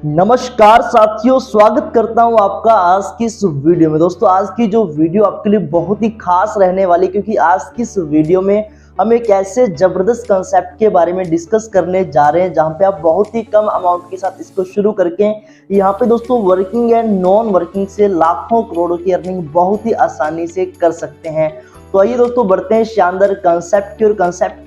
नमस्कार साथियों, स्वागत करता हूं आपका आज की इस वीडियो में। दोस्तों, आज की जो वीडियो आपके लिए बहुत ही खास रहने वाली, क्योंकि आज की इस वीडियो में हम एक ऐसे जबरदस्त कंसेप्ट के बारे में डिस्कस करने जा रहे हैं जहां पे आप बहुत ही कम अमाउंट के साथ इसको शुरू करके यहां पे दोस्तों वर्किंग एंड नॉन वर्किंग से लाखों करोड़ों की अर्निंग बहुत ही आसानी से कर सकते हैं। तो आइए दोस्तों, बढ़ते हैं शानदार कंसेप्ट की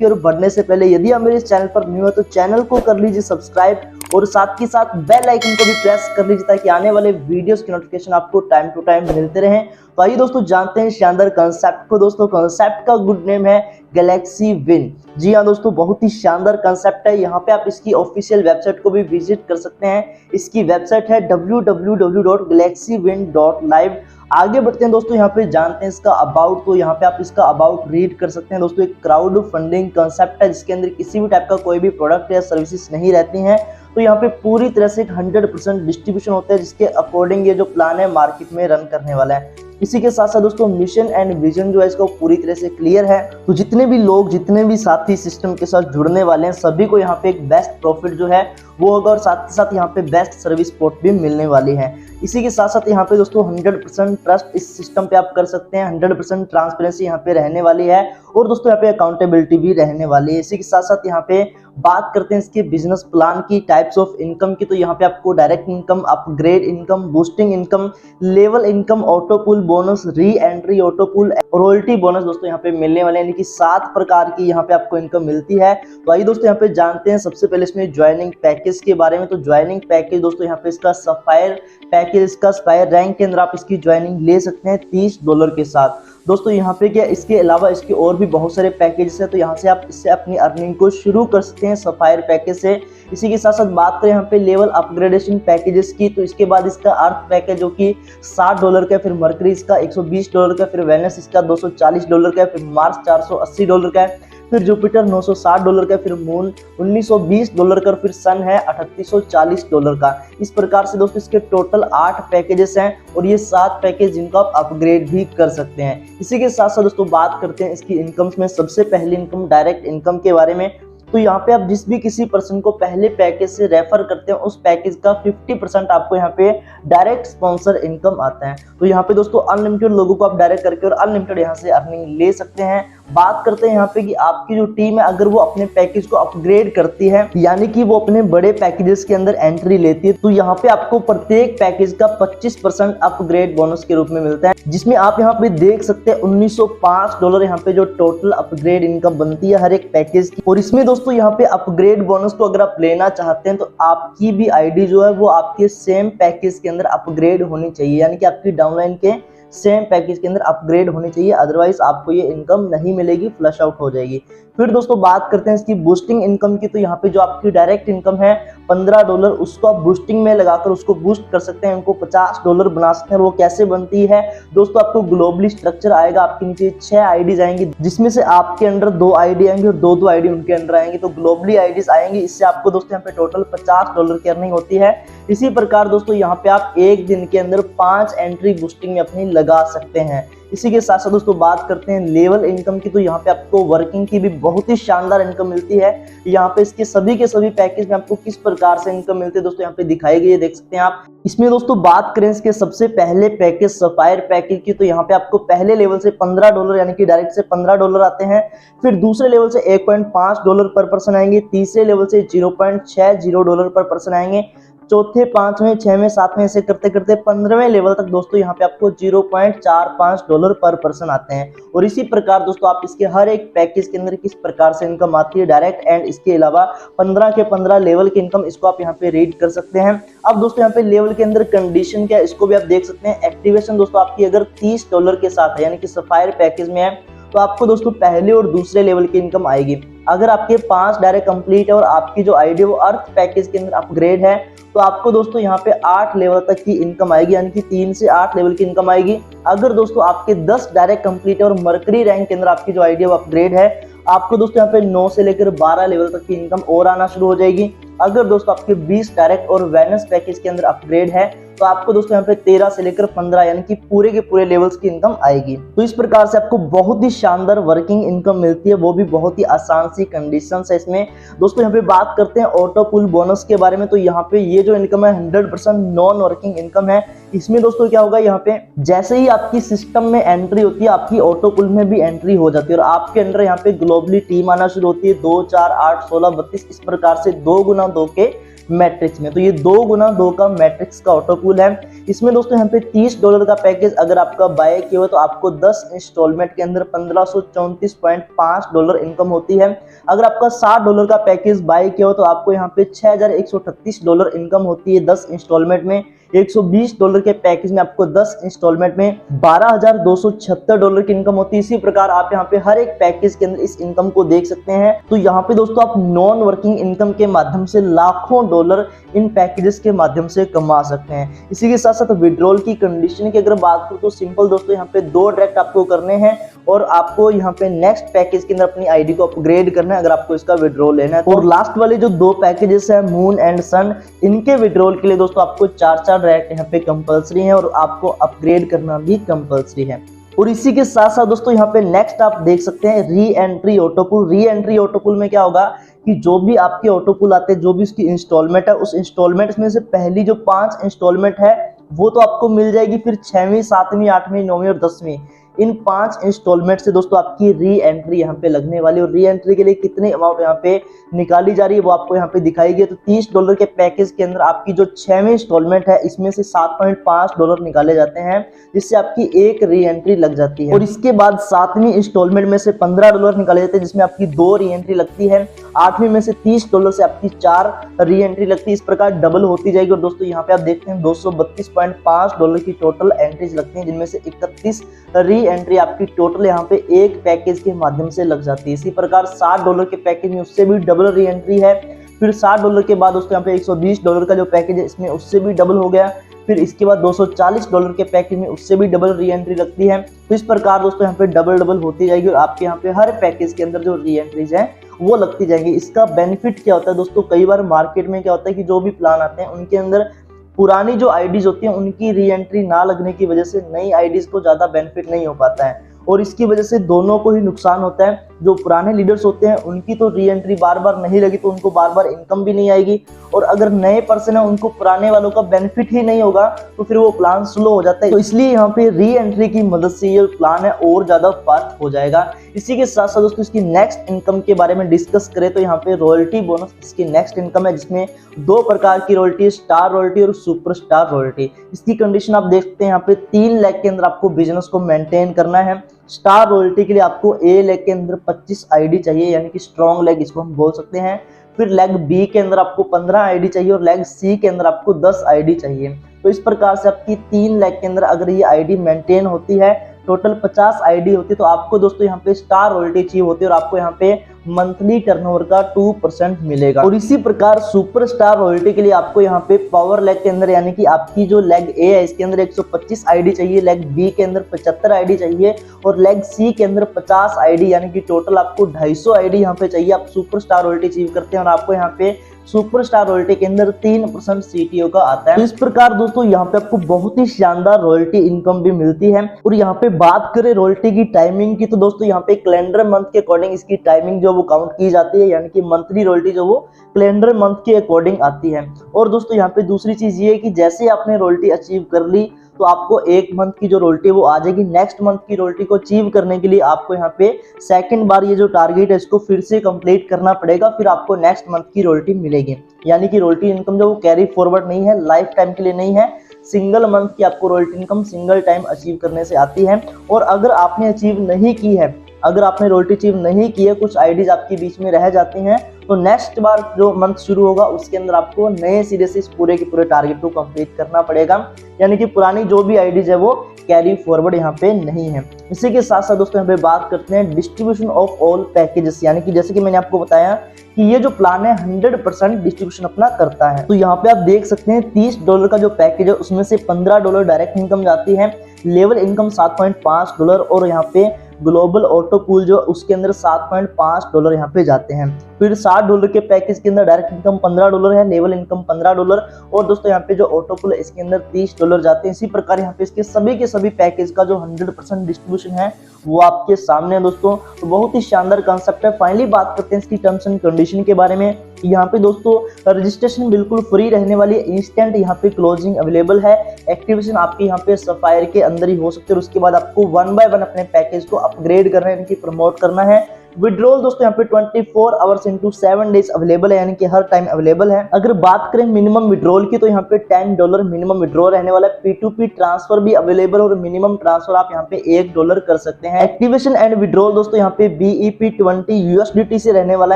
ओर बढ़ने से पहले यदि आप मेरे इस चैनल पर न्यू है तो चैनल को कर लीजिए सब्सक्राइब और साथ ही साथ बेल आइकन को भी प्रेस कर लीजिए ताकि आने वाले वीडियोस की नोटिफिकेशन आपको टाइम टू टाइम मिलते रहें। तो आइए दोस्तों, जानते हैं शानदार कंसेप्ट को। दोस्तों, कंसेप्ट का गुड नेम है गैलेक्सी विन। जी हाँ दोस्तों, बहुत ही शानदार कंसेप्ट है। यहाँ पे आप इसकी ऑफिशियल वेबसाइट को भी विजिट कर सकते हैं। इसकी वेबसाइट है www.galaxywin.live। आगे बढ़ते हैं दोस्तों, यहाँ पे जानते हैं इसका अबाउट। तो यहाँ पे आप इसका अबाउट रीड कर सकते हैं। दोस्तों, एक क्राउड फंडिंग कंसेप्ट है जिसके अंदर किसी भी टाइप का कोई भी प्रोडक्ट या सर्विसेज नहीं रहती हैं। तो यहाँ पे पूरी तरह से 100% डिस्ट्रीब्यूशन होता है जिसके अकॉर्डिंग ये जो प्लान है मार्केट में रन करने वाला है। इसी के साथ साथ दोस्तों मिशन एंड विजन जो है इसका पूरी तरह से क्लियर है। तो जितने भी लोग, जितने भी साथी सिस्टम के साथ जुड़ने वाले हैं, सभी को यहाँ पे एक बेस्ट प्रॉफिट जो है वो होगा और साथ ही साथ यहाँ पे बेस्ट सर्विस सपोर्ट भी मिलने वाली है। इसी के साथ साथ यहाँ पे दोस्तों 100% ट्रस्ट इस सिस्टम पे आप कर सकते हैं। 100% ट्रांसपेरेंसी यहाँ पे रहने वाली है और दोस्तों यहाँ पे अकाउंटेबिलिटी भी रहने वाली है। इसी के साथ साथ यहाँ पे बात करते हैं इसके बिजनेस प्लान की, टाइप्स ऑफ इनकम की। तो यहाँ पे आपको direct income, upgrade income, boosting income, level income, auto pool bonus, re entry auto pool, royalty bonus दोस्तों यहाँ पे मिलने वाले हैं। यानी कि 7 प्रकार की यहाँ पे आपको इनकम मिलती है। तो आइए दोस्तों यहाँ पे जानते हैं सबसे पहले इसमें ज्वाइनिंग पैकेज के बारे में। तो ज्वाइनिंग पैकेज दोस्तों यहाँ पे इसका सफायर पैकेज, इसका सफायर रैंक के अंदर आप इसकी ज्वाइनिंग ले सकते हैं $30 के साथ। दोस्तों यहाँ पे क्या, इसके अलावा इसके और भी बहुत सारे पैकेजेस है। तो यहाँ से आप इससे अपनी अर्निंग को शुरू कर सकते हैं सफायर पैकेज से। इसी के साथ साथ बात करें यहाँ पे लेवल अपग्रेडेशन पैकेजेस की, तो इसके बाद इसका अर्थ पैकेज जो कि $60 का, फिर मरकरी इसका $120 का, फिर वेनस इसका $240 का, फिर मार्स $480 का है, फिर जुपिटर $960 का, फिर मून $1920 का, फिर सन है $3840 का। इस प्रकार से दोस्तों इसके टोटल 8 पैकेजेस हैं और ये 7 पैकेज जिनको आप अपग्रेड भी कर सकते हैं। इसी के साथ साथ दोस्तों बात करते हैं इसकी इनकम्स में। सबसे पहली इनकम डायरेक्ट इनकम के बारे में। तो यहाँ पे आप जिस भी किसी पर्सन को पहले पैकेज से रेफर करते हैं उस पैकेज का 50% आपको यहाँ पे डायरेक्ट स्पॉन्सर इनकम आता है। तो यहाँ पे दोस्तों अनलिमिटेड लोगों को आप डायरेक्ट करके और अनलिमिटेड यहाँ से अर्निंग ले सकते हैं। बात करते हैं यहाँ पे कि आपकी जो टीम है अगर वो अपने पैकेज को अपग्रेड करती है, यानी कि वो अपने बड़े पैकेजेस के अंदर एंट्री लेती है, तो यहाँ पे आपको प्रत्येक पैकेज का 25% अपग्रेड बोनस के रूप में मिलता है, जिसमें आप यहाँ पे देख सकते हैं $1905 यहाँ पे जो टोटल अपग्रेड इनकम बनती है हर एक पैकेज की। और इसमें दोस्तों यहाँ पे अपग्रेड बोनस को अगर आप लेना चाहते हैं तो आपकी भी आईडी जो है वो आपके सेम पैकेज के अंदर अपग्रेड होनी चाहिए, यानी कि आपकी डाउनलाइन के सेम पैकेज के अंदर अपग्रेड होनी चाहिए, अदरवाइज आपको ये इनकम नहीं मिलेगी, फ्लश आउट हो जाएगी। फिर दोस्तों बात करते हैं इसकी बूस्टिंग इनकम की। तो यहाँ पे जो आपकी डायरेक्ट इनकम है $15, उसको आप बूस्टिंग में लगाकर उसको बूस्ट कर सकते हैं, उनको $50 बना सकते हैं। वो कैसे बनती है दोस्तों, आपको ग्लोबली स्ट्रक्चर आएगा, आपके नीचे 6 आईडीज आएंगी जिसमें से आपके अंडर 2 आईडी आएंगे और 2 आईडी उनके अंडर आएंगे। तो ग्लोबली आईडीज आएंगी, इससे आपको दोस्तों यहाँ पे टोटल $50 की अर्निंग होती है। इसी प्रकार दोस्तों यहाँ पे आप एक दिन के अंदर 5 एंट्री बूस्टिंग में अपनी लगा सकते हैं। इसी के साथ साथ दोस्तों बात करते हैं लेवल इनकम की। तो यहाँ पे आपको वर्किंग की भी बहुत ही शानदार इनकम मिलती है। यहाँ पे इसके सभी के सभी पैकेज में आपको किस प्रकार से इनकम मिलती है दोस्तों यहाँ पे दिखाई गई है, देख सकते हैं आप। इसमें दोस्तों बात करें इसके सबसे पहले पैकेज सफायर पैकेज की, तो यहाँ पे आपको पहले लेवल से $15 यानी कि डायरेक्ट से $15 आते हैं। फिर दूसरे लेवल से $1.5 पर पर्सन आएंगे, तीसरे लेवल से $0.60 पर पर्सन आएंगे, चौथे, 5वें, 6वें, 7वें ऐसे करते करते 15वें लेवल तक दोस्तों यहाँ पे आपको $0.45 पर पर्सन आते हैं। और इसी प्रकार दोस्तों आप इसके हर एक पैकेज के अंदर किस प्रकार से इनकम आती है डायरेक्ट एंड इसके अलावा 15 के 15 लेवल की इनकम, इसको आप यहाँ पे रीड कर सकते हैं। अब दोस्तों यहाँ पे लेवल के अंदर कंडीशन क्या है इसको भी आप देख सकते हैं। एक्टिवेशन दोस्तों आपकी अगर $30 के साथ है, यानी कि सफायर पैकेज में है, तो आपको दोस्तों पहले और दूसरे लेवल की इनकम आएगी। अगर आपके 5 डायरेक्ट कंप्लीट है और आपकी जो आईडी वो अर्थ पैकेज के अंदर अपग्रेड है, तो आपको दोस्तों यहाँ पे 8 लेवल तक की इनकम आएगी, यानी कि 3 से 8 लेवल की इनकम आएगी। अगर दोस्तों आपके 10 डायरेक्ट कंप्लीट है और मरकरी रैंक के अंदर आपकी जो आईडी है वो अपग्रेड है, आपको दोस्तों यहाँ पे 9 से लेकर 12 लेवल तक की इनकम और आना शुरू हो जाएगी। अगर दोस्तों आपके 20 डायरेक्ट और वेनस पैकेज के अंदर अपग्रेड है, तो आपको दोस्तों यहाँ पे 13 से लेकर 15 यानी कि पूरे के पूरे लेवल्स की इनकम आएगी। तो इस प्रकार से आपको बहुत ही शानदार वर्किंग इनकम मिलती है, वो भी बहुत ही आसान सी कंडीशन है इसमें। दोस्तों यहाँ पे बात करते हैं ऑटो पुल बोनस के बारे में। तो यहाँ पे ये जो इनकम है 100% नॉन वर्किंग इनकम है। इसमें दोस्तों क्या होगा, यहाँ पे जैसे ही आपकी सिस्टम में एंट्री होती है आपकी ऑटो पुल में भी एंट्री हो जाती है और आपके अंडर यहाँ पे ग्लोबली टीम आना शुरू होती है 2, 4, 8, 16, 32 इस प्रकार से 2 गुना 2 के मैट्रिक्स में। तो ये 2 गुना 2 का मैट्रिक्स का ऑटो पुल है। इसमें दोस्तों यहाँ पे $30 का पैकेज अगर आपका बाय किया हो तो आपको 10 इंस्टॉलमेंट के अंदर $1534.5 इनकम होती है। अगर आपका $60 का पैकेज बाय किया हो तो आपको यहाँ पे $6138 इनकम होती है 10 इंस्टॉलमेंट में। $120 के पैकेज में आपको 10 इंस्टॉलमेंट में $12,276 की इनकम होती है। इसी प्रकार आप यहाँ पे हर एक पैकेज के अंदर इस इनकम को देख सकते हैं। तो यहाँ पे दोस्तों आप नॉन वर्किंग इनकम के माध्यम से लाखों डॉलर इन पैकेजेस के माध्यम से कमा सकते हैं। इसी के साथ साथ विड्रॉल की कंडीशन की अगर बात करूं तो सिंपल दोस्तों यहाँ पे 2 डायरेक्ट आपको करने हैं और आपको यहाँ पे नेक्स्ट पैकेज के अंदर अपनी आईडी को अपग्रेड करना है अगर आपको इसका विड्रॉल लेना है। और लास्ट वाले जो 2 पैकेजेस है मून एंड सन, इनके विड्रॉल के लिए दोस्तों आपको 4 डायरेक्ट यहाँ पे कंपलसरी है और आपको अपग्रेड करना भी कंपलसरी है। और इसी के साथ साथ दोस्तों यहाँ पे नेक्स्ट आप देख सकते हैं री एंट्री ऑटोपुल। री एंट्री ऑटोपुल में क्या होगा कि जो भी आपके ऑटोपुल आते हैं, जो भी उसकी इंस्टॉलमेंट है, उस इंस्टॉलमेंट में से पहली जो 5 इंस्टॉलमेंट है वो तो आपको मिल जाएगी, फिर 6वीं, 7वीं, 8वीं, 9वीं और 10वीं इन 5 इंस्टॉलमेंट से दोस्तों आपकी री एंट्री यहाँ पे लगने वाली। और री एंट्री के लिए कितनी अमाउंट यहाँ पे निकाली जा रही है वो आपको यहाँ पे दिखाई गई। तो $30 के पैकेज के अंदर आपकी जो 6वीं इंस्टॉलमेंट है इसमें से $7.5 निकाले जाते हैं, जिससे आपकी एक री एंट्री लग जाती है। और इसके बाद 7वीं इंस्टॉलमेंट में से $15 निकाले जाते हैं, जिसमें आपकी 2 री एंट्री लगती है। 8वीं में से $30 से आपकी 4 री एंट्री लगती है। इस प्रकार डबल होती जाएगी। और दोस्तों यहाँ पे आप देखते हैं $232.5 की टोटल एंट्रीज लगती हैं, जिनमें से 31 री एंट्री आपकी टोटल यहाँ पे एक पैकेज के माध्यम से लग जाती है। इसी प्रकार $60 के पैकेज में उससे भी डबल री एंट्री है। फिर $60 के बाद दोस्तों यहाँ पे $120 का जो पैकेज है इसमें उससे भी डबल हो गया। फिर इसके बाद $240 के पैकेज में उससे भी डबल री एंट्री लगती है। तो इस प्रकार दोस्तों यहाँ पे डबल होती जाएगी और आपके यहाँ पे हर पैकेज के अंदर जो री एंट्रीज है वो लगती जाएंगी। इसका बेनिफिट क्या होता है दोस्तों, कई बार मार्केट में क्या होता है कि जो भी प्लान आते हैं उनके अंदर पुरानी जो आईडीज होती हैं उनकी री एंट्री ना लगने की वजह से नई आईडीज को ज्यादा बेनिफिट नहीं हो पाता है और इसकी वजह से दोनों को ही नुकसान होता है। जो पुराने लीडर्स होते हैं उनकी तो री एंट्री बार बार नहीं लगी तो उनको बार बार इनकम भी नहीं आएगी, और अगर नए पर्सन है उनको पुराने वालों का बेनिफिट ही नहीं होगा तो फिर वो प्लान स्लो हो जाता है। तो इसलिए यहाँ पे री एंट्री की मदद से ये प्लान है और ज्यादा फास्ट हो जाएगा। इसी के साथ साथ दोस्तों इसकी नेक्स्ट इनकम के बारे में डिस्कस करें तो यहाँ पे रॉयल्टी बोनस इसकी नेक्स्ट इनकम है, जिसमें 2 प्रकार की रॉयल्टी, स्टार रॉयल्टी और सुपर स्टार रॉयल्टी। इसकी कंडीशन आप देखते हैं यहाँ पे 3 लाख के अंदर आपको बिजनेस को मेंटेन करना है। स्टार रॉयल्टी के लिए आपको ए लेग के अंदर 25 आईडी चाहिए, यानी कि स्ट्रॉन्ग लेग इसको हम बोल सकते हैं। फिर लेग बी के अंदर आपको 15 आईडी चाहिए और लेग सी के अंदर आपको 10 आईडी चाहिए। तो इस प्रकार से आपकी 3 लाख के अंदर अगर ये आईडी मेंटेन होती है, टोटल 50 आईडी होती है, तो आपको दोस्तों यहाँ पे स्टार रॉयल्टी चाहिए होती है और आपको यहाँ पे मंथली टर्नओवर का 2% मिलेगा। और इसी प्रकार सुपर स्टार रॉयल्टी के लिए आपको यहाँ पे पावर लेग के अंदर, यानी कि आपकी जो लेग ए है इसके अंदर 125 आईडी चाहिए, लेग बी के अंदर 75 आईडी चाहिए और लेग सी के अंदर 50 आईडी, यानी कि टोटल आपको 250 आईडी यहाँ पे चाहिए। आप सुपर स्टार रॉयल्टी अचीव करते हैं और आपको यहाँ पे सुपर स्टार रॉयल्टी के अंदर 3% सीटीओ का आता है। तो इस प्रकार दोस्तों यहाँ पे आपको बहुत ही शानदार रॉयल्टी इनकम भी मिलती है। और यहाँ पे बात करें रॉयल्टी की टाइमिंग की तो दोस्तों यहाँ पे कैलेंडर मंथ के अकॉर्डिंग इसकी टाइमिंग जो वो काउंट की जाती है, यानी कि मंथली रॉयल्टी जो वो कैलेंडर मंथ के अकॉर्डिंग आती है। और दोस्तों यहाँ पे दूसरी चीज ये है कि जैसे आपने रॉयल्टी अचीव कर ली तो आपको 1 मंथ की जो रॉयल्टी वो आ जाएगी। नेक्स्ट मंथ की रॉयल्टी को अचीव करने के लिए आपको यहाँ पे सेकंड बार ये जो टारगेट है इसको फिर से कंप्लीट करना पड़ेगा, फिर आपको नेक्स्ट मंथ की रॉयल्टी मिलेगी। यानी कि रॉयल्टी इनकम जो वो कैरी फॉरवर्ड नहीं है, लाइफ टाइम के लिए नहीं है, सिंगल मंथ की आपको royalty income single time achieve करने से आती है। और अगर आपने अचीव नहीं की है, अगर आपने रॉयल्टी अचीव नहीं की है, कुछ आईडीज आपके बीच में रह जाती हैं, तो नेक्स्ट बार जो मंथ शुरू होगा उसके अंदर आपको नए सिरे से इस पूरे के पूरे टारगेट को कंप्लीट करना पड़ेगा। यानी कि पुरानी जो भी आईडीज है वो कैरी फॉरवर्ड यहाँ पे नहीं है। इसी के साथ साथ दोस्तों यहाँ पे बात करते हैं डिस्ट्रीब्यूशन ऑफ ऑल पैकेजेस, यानी कि जैसे कि मैंने आपको बताया कि ये जो प्लान है 100% डिस्ट्रीब्यूशन अपना करता है। तो यहाँ पे आप देख सकते हैं $30 का जो पैकेज है उसमें से $15 डायरेक्ट इनकम जाती है, लेवल इनकम $7.5 और यहाँ पे ग्लोबल ऑटो पूल जो उसके अंदर $7.5 यहाँ पे जाते हैं। फिर $60 के पैकेज के अंदर डायरेक्ट इनकम $15 है, लेवल इनकम $15, और दोस्तों यहाँ पे जो ऑटो पूल है इसके अंदर $30 जाते हैं। इसी प्रकार यहाँ पे इसके सभी के सभी पैकेज का जो 100% डिस्ट्रीब्यूशन है वो आपके सामने है दोस्तों। तो बहुत ही शानदार कंसेप्ट है। फाइनली बात करते हैं इसकी टर्म्स एंड कंडीशन के बारे में। यहाँ पे दोस्तों रजिस्ट्रेशन बिल्कुल फ्री रहने वाली है, इंस्टेंट यहाँ पे क्लोजिंग अवेलेबल है, एक्टिवेशन आपके यहाँ पे सफायर के अंदर ही हो सकते हैं। उसके बाद आपको 1 बाय 1 अपने पैकेज को अपग्रेड करना है, इनकी प्रमोट करना है। विड्रॉल दोस्तों यहाँ पे 24 आवर्स इंटू 7 डेज अवेलेबल है, यानी कि हर टाइम अवेलेबल है। अगर बात करें मिनिमम विड्रॉल की तो यहाँ पे $10 मिनिमम विड्रॉल रहने वाला है। P2P ट्रांसफर भी अवेलेबल और मिनिमम ट्रांसफर आप यहाँ पे $1 कर सकते हैं। एक्टिवेशन एंड विड्रॉल दोस्तों यहाँ पे BEP20 USDT से रहने वाला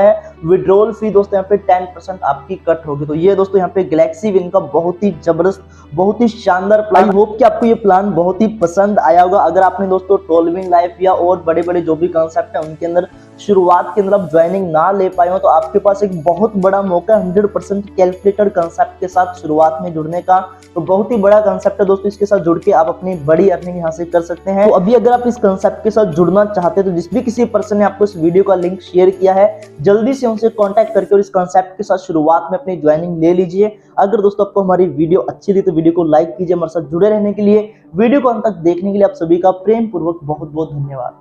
है। विड्रॉल फी दोस्तों यहाँ पे 10% आपकी कट होगी। तो ये दोस्तों यहाँ पे गैलेक्सी विन का बहुत ही जबरदस्त, बहुत ही शानदार प्लान। आई होप कि आपको ये प्लान बहुत ही पसंद आया होगा। अगर आपने दोस्तों टोलविन लाइफ या और बड़े बड़े जो भी कॉन्सेप्ट है उनके अंदर शुरुआत के अंदर आप ज्वाइनिंग ना ले पाए हो तो आपके पास एक बहुत बड़ा मौका 100% कैलकुलेटेड कंसेप्ट के साथ शुरुआत में जुड़ने का। तो बहुत ही बड़ा कंसेप्ट है दोस्तों, इसके साथ जुड़ के आप अपनी बड़ी अर्निंग यहाँ से कर सकते हैं। तो अभी अगर आप इस कंसेप्ट के साथ जुड़ना चाहते हैं तो जिस भी किसी पर्सन ने आपको इस वीडियो का लिंक शेयर किया है जल्दी से उनसे कॉन्टैक्ट करके और इस कंसेप्ट के साथ शुरुआत में अपनी ज्वाइनिंग ले लीजिए। अगर दोस्तों आपको हमारी वीडियो अच्छी लगी तो वीडियो को लाइक कीजिए। हमारे साथ जुड़े रहने के लिए, वीडियो को अंत तक देखने के लिए आप सभी का प्रेम पूर्वक बहुत बहुत धन्यवाद।